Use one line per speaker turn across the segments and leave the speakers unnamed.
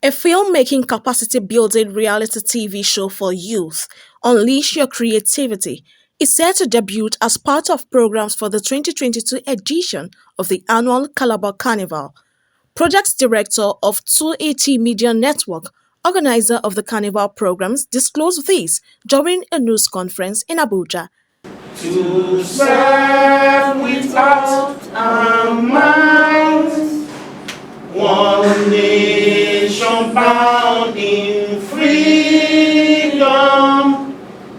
A filmmaking capacity building reality TV show for youth, Unleash Your Creativity, is set to debut as part of programs for the 2022 edition of the annual Calabar Carnival. Project Director of 280 Media Network, organizer of the Carnival programs, disclosed this during a news conference in Abuja.
To serve without our minds, one nation bound in freedom.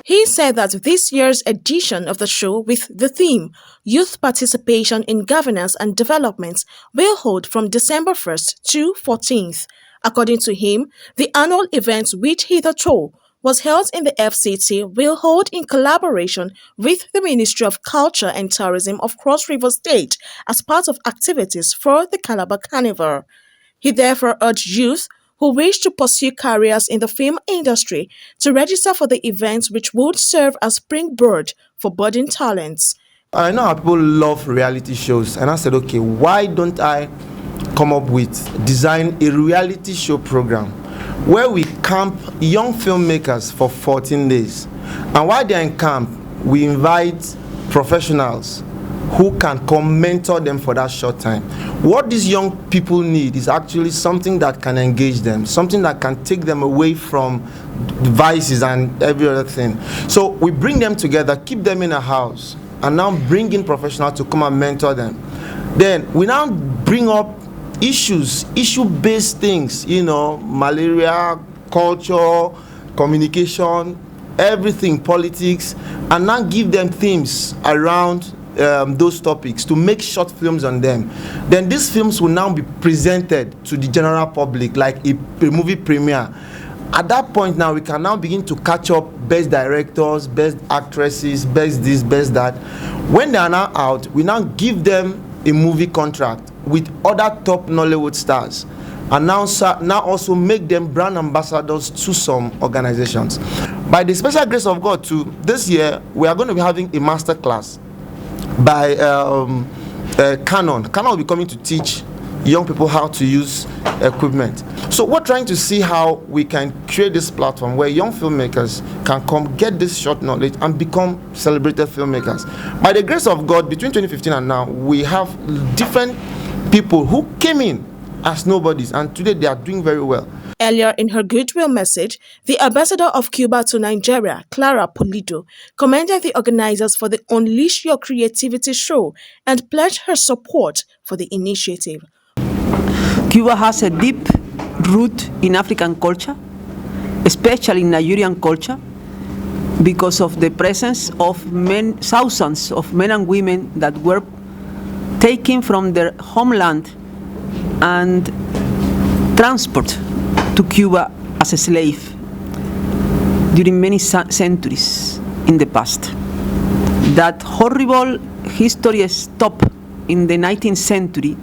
He said that this year's edition of the show, with the theme Youth Participation in Governance and Development, will hold from December 1st to 14th. According to him, the annual event, which hitherto was held in the FCT, will hold in collaboration with the Ministry of Culture and Tourism of Cross River State as part of activities for the Calabar Carnival. He therefore urged youth who wish to pursue careers in the film industry to register for the event, which would serve as springboard for budding talents.
I know how people love reality shows, and I said, okay, why don't I come up with, design a reality show program where we camp young filmmakers for 14 days. And while they're in camp, we invite professionals who can come mentor them for that short time. What these young people need is actually something that can engage them, something that can take them away from vices and every other thing. So we bring them together, keep them in a house, and now bring in professionals to come and mentor them. Then we now bring up issue-based things, malaria, culture, communication, everything, politics, and now give them themes around those topics to make short films on them. Then these films will now be presented to the general public like a movie premiere. At that point now, we can now begin to catch up best directors, best actresses, best this, best that. When they are now out, we now give them a movie contract with other top Nollywood stars, and now also make them brand ambassadors to some organizations. By the special grace of God, too, this year we are going to be having a master class by Canon. Canon will be coming to teach young people how to use equipment. So we're trying to see how we can create this platform where young filmmakers can come get this short knowledge and become celebrated filmmakers. By the grace of God, between 2015 and now, we have different people who came in as nobodies, and today they are doing very well.
Earlier in her goodwill message, the ambassador of Cuba to Nigeria, Clara Pulido, commended the organizers for the Unleash Your Creativity show and pledged her support for the initiative.
Cuba has a deep root in African culture, especially in Nigerian culture, because of the presence of thousands of men and women that were taken from their homeland and transported to Cuba as a slave during many centuries in the past. That horrible history stopped in the 19th century,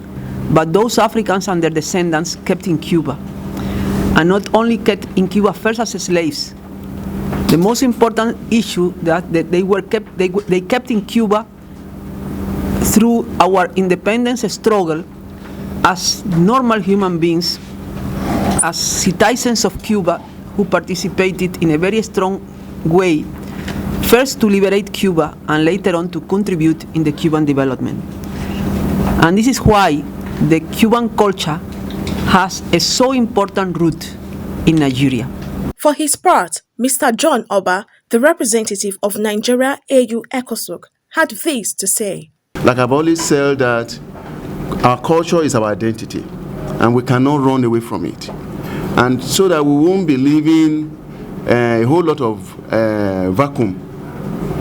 but those Africans and their descendants kept in Cuba, and not only kept in Cuba first as slaves. The most important issue that they kept in Cuba through our independence struggle as normal human beings, as citizens of Cuba who participated in a very strong way, first to liberate Cuba and later on to contribute in the Cuban development. And this is why the Cuban culture has a so important root in Nigeria.
For his part, Mr. John Oba, the representative of Nigeria AU ECOSOC, had this to say.
Like I've always said, that our culture is our identity, and we cannot run away from it. And so that we won't be living a whole lot of vacuum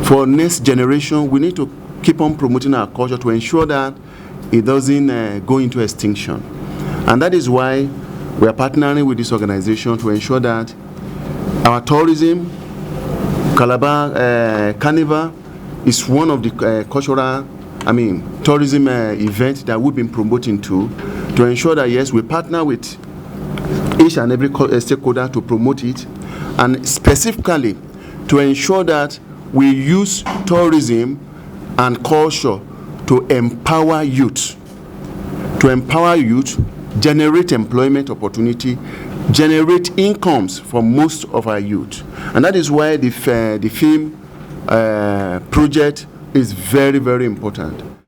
for next generation, we need to keep on promoting our culture to ensure that it doesn't go into extinction. And that is why we are partnering with this organization to ensure that our tourism, Calabar Carnival, is one of the tourism events that we've been promoting to ensure that, yes, we partner with each and every stakeholder to promote it, and specifically to ensure that we use tourism and culture to empower youth, generate employment opportunity, generate incomes for most of our youth. And that is why the film project is very, very important.